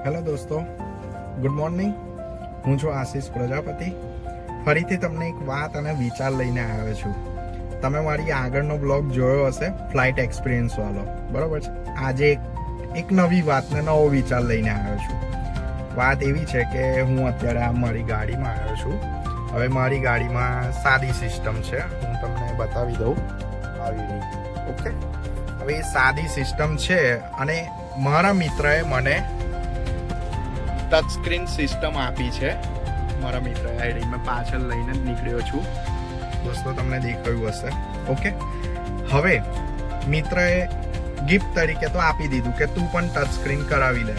Hello દોસ્તો, good morning. હું છું આશીષ પ્રજાપતિ. ફરીથી તમને એક વાત અને વિચાર લઈને આવ્યો છું. તમે મારી આગળનો બ્લોગ જોયો હશે, ફ્લાઇટ એક્સપિરિયન્સ વાળો, બરાબર છે. આજે એક નવી વાતને નવો વિચાર લઈને આવ્યો છું. વાત એવી છે કે હું અત્યારે આ મારી ગાડીમાં આવ્યો છું. હવે મારી ગાડીમાં સાદી સિસ્ટમ છે, હું તમને બતાવી દઉં. આવી રહી, ઓકે. હવે એ સાદી સિસ્ટમ છે અને મારા મિત્રએ મને ટચ સ્ક્રીન સિસ્ટમ આપી છે. મારા મિત્રએ આઈડી મેં પાછળ લઈને જ નીકળ્યો છું. દોસ્તો તમને દેખાયું હશે, ઓકે. હવે મિત્રએ ગિફ્ટ તરીકે તો આપી દીધું કે તું પણ ટચ સ્ક્રીન કરાવી લે.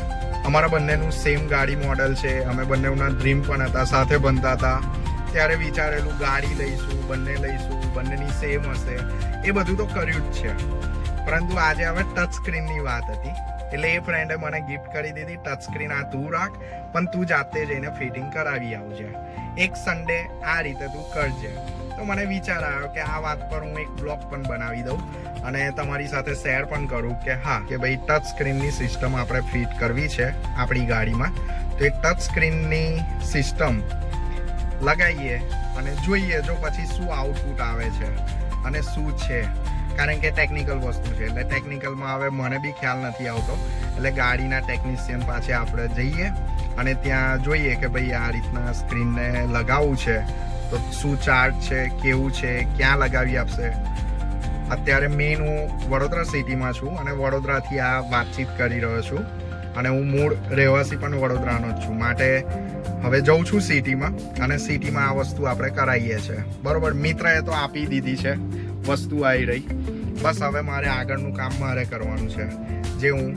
અમારા બંનેનું સેમ ગાડી મોડલ છે, અમે બંનેના ડ્રીમ પણ હતા, સાથે બનતા હતા. ત્યારે વિચારેલું ગાડી લઈશું, બંનેની સેમ હશે, એ બધું તો કર્યું જ છે. પરંતુ આજે હવે ટચ સ્ક્રીનની વાત હતી, એટલે એ ફ્રેન્ડે મને ગિફ્ટ કરી દીધી. ટચ સ્ક્રીન આ તું રાખ, પણ તું જાતે જઈને ફિટિંગ કરાવી આવજે. એક સન્ડે આ રીતે તું કરજે. તો મને વિચાર આવ્યો કે આ વાત પર હું એક બ્લોગ પણ બનાવી દઉં અને તમારી સાથે શેર પણ કરું કે હા, કે ભાઈ ટચ સ્ક્રીનની સિસ્ટમ આપણે ફિટ કરવી છે આપણી ગાડીમાં. તો એ ટચ સ્ક્રીનની સિસ્ટમ લગાવીએ અને જોઈએ જો પછી શું આઉટપુટ આવે છે અને શું છે. કારણ કે ટેકનિકલ વસ્તુ છે, એટલે ટેકનિકલમાં હવે મને બી ખ્યાલ નથી આવતો. એટલે ગાડીના ટેકનિશિયન પાસે આપણે જઈએ અને ત્યાં જોઈએ કે ભાઈ આ રીતના સ્ક્રીનને લગાવવું છે તો શું ચાર્જ છે, કેવું છે, ક્યાં લગાવી આપશે. અત્યારે મેઇન હું વડોદરા સિટીમાં છું અને વડોદરાથી આ વાતચીત કરી રહ્યો છું. અને હું મૂળ રહેવાસી પણ વડોદરાનો જ છું, માટે હવે જઉં છું સિટીમાં અને સિટીમાં આ વસ્તુ આપણે કરાવીએ છીએ, બરોબર. મિત્રએ તો આપી દીધી છે, વસ્તુ આવી રહી. બસ હવે મારે આગળનું કામ મારે કરવાનું છે, જે હું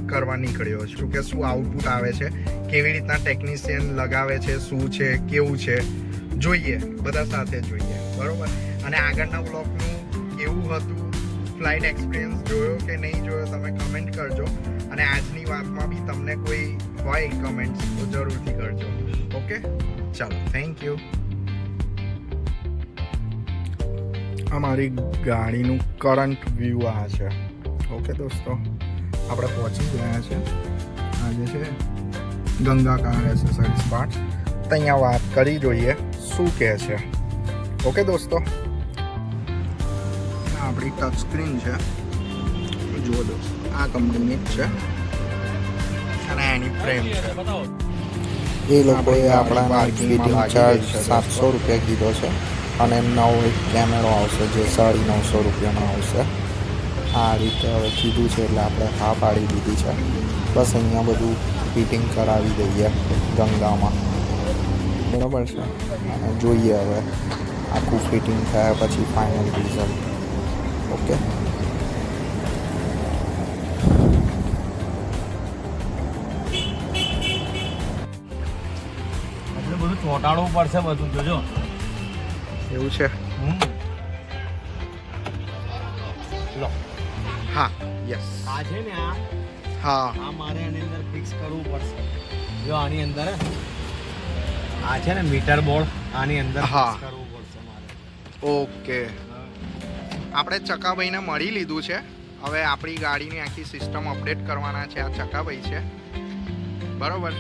કરવા નીકળ્યો છું. કે શું આઉટપુટ આવે છે, કેવી રીતના ટેકનિશિયન લગાવે છે, શું છે, કેવું છે, જોઈએ, બધા સાથે જોઈએ, બરોબર. અને આગળના બ્લોગનું કેવું હતું, ફ્લાઇટ એક્સપિરિયન્સ જોયો કે નહીં જોયો, તમે કમેન્ટ કરજો. અને આજની વાતમાં બી તમને કોઈ હોય કમેન્ટ તો જરૂરથી કરજો, ઓકે. ચાલો, થેન્ક યુ. અમારી ગાડીનું કરંટ વ્યૂ આ છે, ઓકે દોસ્તો. આપણે પહોંચી ગયા છે. આજે છે ગંગા કાર એસેસરીઝ પાર્ટ. તો અહીંયા વાત કરી જોઈએ શું કહે છે, ઓકે દોસ્તો. આપણી ટચ સ્ક્રીન છે, જુઓ દોસ્તો, આ કંપનીની જ છે અને એની ફ્રેમ છે. એ લોકોએ આપણા ફિટિંગ ચાર્જ 700 રૂપિયા કીધો છે અને નવો એક કેમેરો આવશે જે 950 રૂપિયાનો આવશે. આ રીતે હવે કીધું છે એટલે આપણે હા પાડી દીધી છે. બસ અહીંયા બધું ફિટિંગ કરાવી દઈએ ગંગામાં, બરાબર છે. અને જોઈએ હવે આખું ફિટિંગ થયા પછી ફાઇનલ રિઝલ્ટ, ઓકે. એટલે બધું ચોંટાડવું પડશે, બધું જોજો. એવું છે. લો, હા, યસ. આ છે ને, હા, આ મારે આની અંદર ફિક્સ કરવું પડશે. જો આની અંદર આ છે ને મીટર બોર્ડ, આની અંદર હા. ફિક્સ કરવું પડશે મારે. ઓકે. આપણે ચકાભાઈને મળી લીધું છે. હવે આપણી ગાડીની આખી સિસ્ટમ અપડેટ કરવાના છે. આ ચકાભાઈ છે, બરોબર.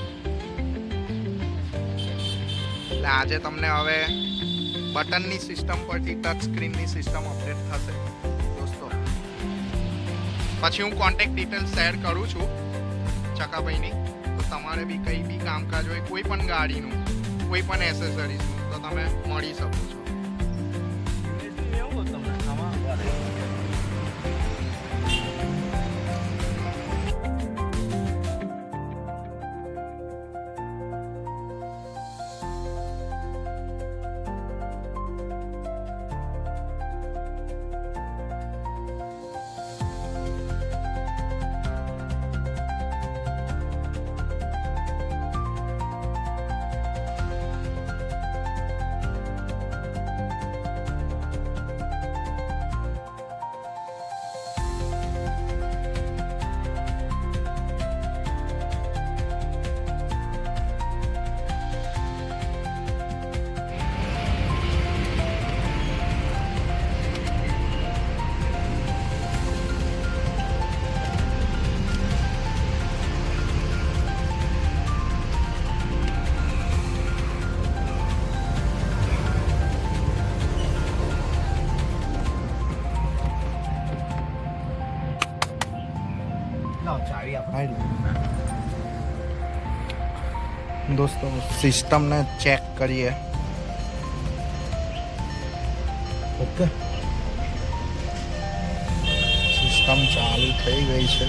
એટલે આજે તમને હવે બટનની સિસ્ટમ પરથી ટચ સ્ક્રીનની સિસ્ટમ અપડેટ થશે દોસ્તો. પછી હું કોન્ટેક્ટ ડિટેલ શેર કરું છું ચકાભાઈની. તો તમારે બી કંઈ બી કામકાજ હોય, કોઈ પણ ગાડીનું, કોઈ પણ એસેસરીઝનું, તો તમે મળી શકો છો. એવું તમને આમાં દોસ્તો સિસ્ટમને ચેક કરીએ. ઓકે. સિસ્ટમ ચાલુ થઈ ગઈ છે.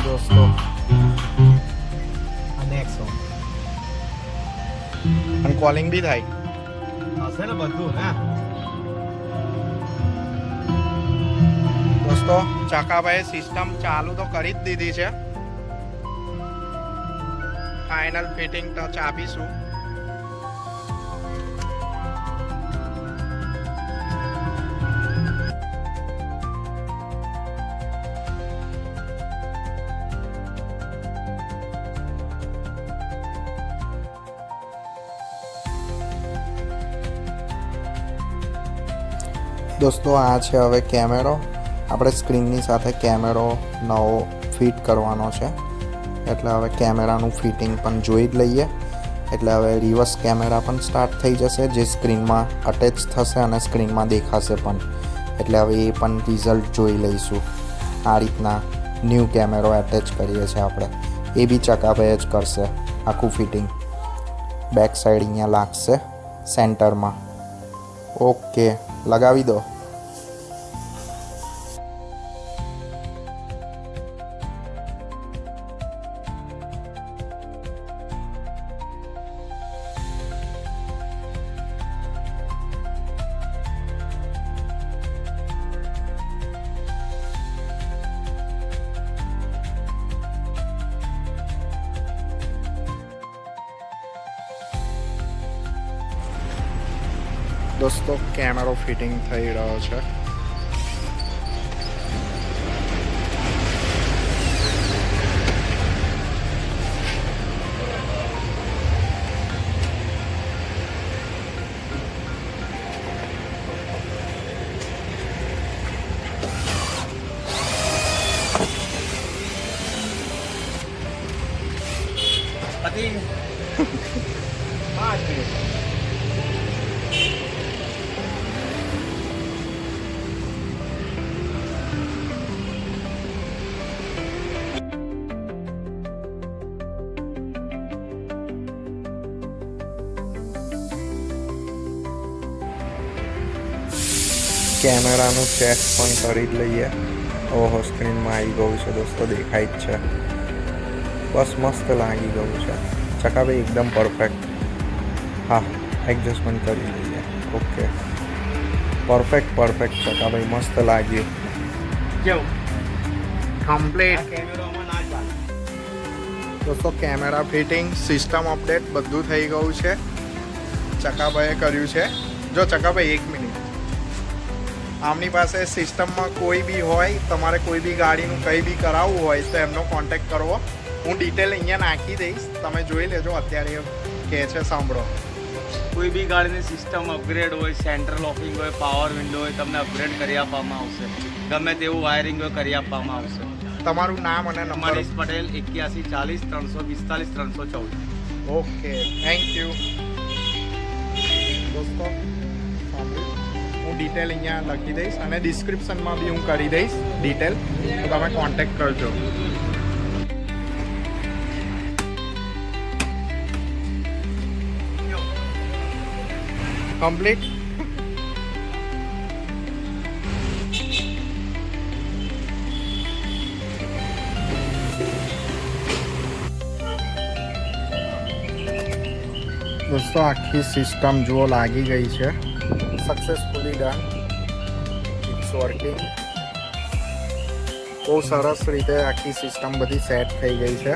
દોસ્તો નેક્સ્ટ અને કોલિંગ બી થાય. હશે ને બધું ને. દોસ્તો ચકાભાઈ સિસ્ટમ ચાલુ તો કરી જ દીધી છે. ફાઇનલ ફિટિંગ ટચ આપીશું. દોસ્તો આ છે હવે કેમેરો. આપણે સ્ક્રીનની સાથે કેમેરો નવો ફિટ કરવાનો છે, એટલે હવે કેમેરાનું ફિટિંગ પણ જોઈ જ લઈએ. એટલે હવે રિવર્સ કેમેરા પણ સ્ટાર્ટ થઈ જશે, જે સ્ક્રીનમાં અટેચ થશે અને સ્ક્રીનમાં દેખાશે પણ. એટલે હવે એ પણ રિઝલ્ટ જોઈ લઈશું. આ રીતના ન્યૂ કેમેરો એટેચ કરીએ છીએ આપણે. એ બી ચકાભાઈ જ કરશે આખું ફિટિંગ. બેક સાઈડ અહીંયા લાગશે સેન્ટરમાં. ઓકે, લગાવી દો. દોસ્તો કેમેરો ફિટિંગ થઈ રહ્યો છે. પતિ 5 મિનિટ. કેમેરાનું ચેક પણ કરી જ લઈએ. ઓહો, સ્ક્રીનમાં આવી ગયું છે દોસ્તો, દેખાય જ છે. બસ મસ્ત લાગી ગયું છે. ચકાભાઈ એકદમ પરફેક્ટ. હા, એડજસ્ટમેન્ટ કરી લઈએ. ઓકે, પરફેક્ટ ચકાભાઈ, મસ્ત લાગ્યું. કેવું કમ્પ્લીટ. કેમેરામાં ના ચાલે. દોસ્તો કેમેરા ફિટિંગ, સિસ્ટમ અપડેટ બધું થઈ ગયું છે. ચકાભાઈએ કર્યું છે. જો ચકાભાઈ 1 મિનિટ, આમની પાસે સિસ્ટમમાં કોઈ બી હોય, તમારે કોઈ બી ગાડીનું કંઈ બી કરાવવું હોય તો એમનો કોન્ટેક્ટ કરવો. હું ડિટેલ અહીંયા નાખી દઈશ, તમે જોઈ લેજો. અત્યારે કહે છે સાંભળો. કોઈ બી ગાડીની સિસ્ટમ અપગ્રેડ હોય, સેન્ટ્રલ લોકિંગ હોય, પાવર વિન્ડો હોય, તમને અપગ્રેડ કરી આપવામાં આવશે. ગમે તેવું વાયરિંગ હોય કરી આપવામાં આવશે. તમારું નામ અને number? Manish Patel, 81 40 342 314. Okay, thank you. દોસ્તો હું ડિટેલ અહીંયા લખી દઈશ અને ડિસ્ક્રિપ્શનમાં બી હું કરી દઈશ ડિટેલ, તો તમે કોન્ટેક્ટ કરજો. કમ્પ્લીટ. દોસ્તો આખી સિસ્ટમ જુઓ લાગી ગઈ છે. Successfully done. It's working. બહુ સરસ રીતે આખી સિસ્ટમ બધી સેટ થઈ ગઈ છે.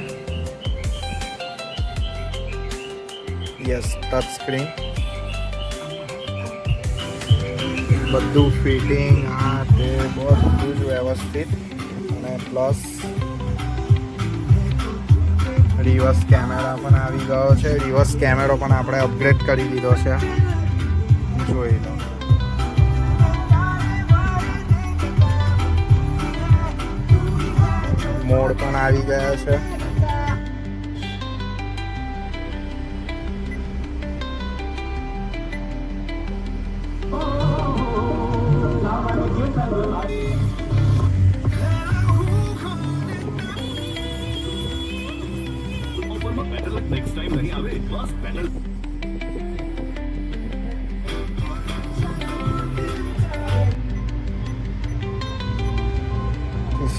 યસ, ટચ સ્ક્રીન બધું ફિટિંગ, આ તે બધું જ વ્યવસ્થિત. અને પ્લસ રિવર્સ કેમેરા પણ આવી ગયો છે. રિવર્સ કેમેરો પણ આપણે અપગ્રેડ કરી દીધો છે, જોઈ લો. મોડ પણ આવી ગયા છે.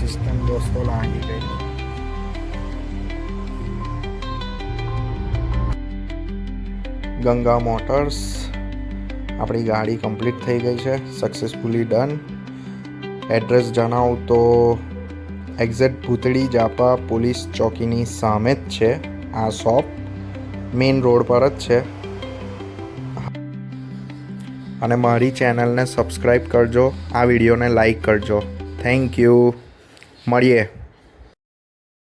સિસ્ટમ દોસ્તો લાગી ગઈ. ગંગા મોટર્સ, આપણી ગાડી કમ્પ્લીટ થઈ ગઈ છે, સક્સેસફુલી ડન. એડ્રેસ જણાવું તો એક્ઝેક્ટ ભૂતળી જાપા પોલીસ ચોકીની સામે જ છે આ શોપ, મેઇન રોડ પર જ છે. અને મારી ચેનલને સબસ્ક્રાઈબ કરજો, આ વિડીયોને લાઈક કરજો. Thank you. મળીએ.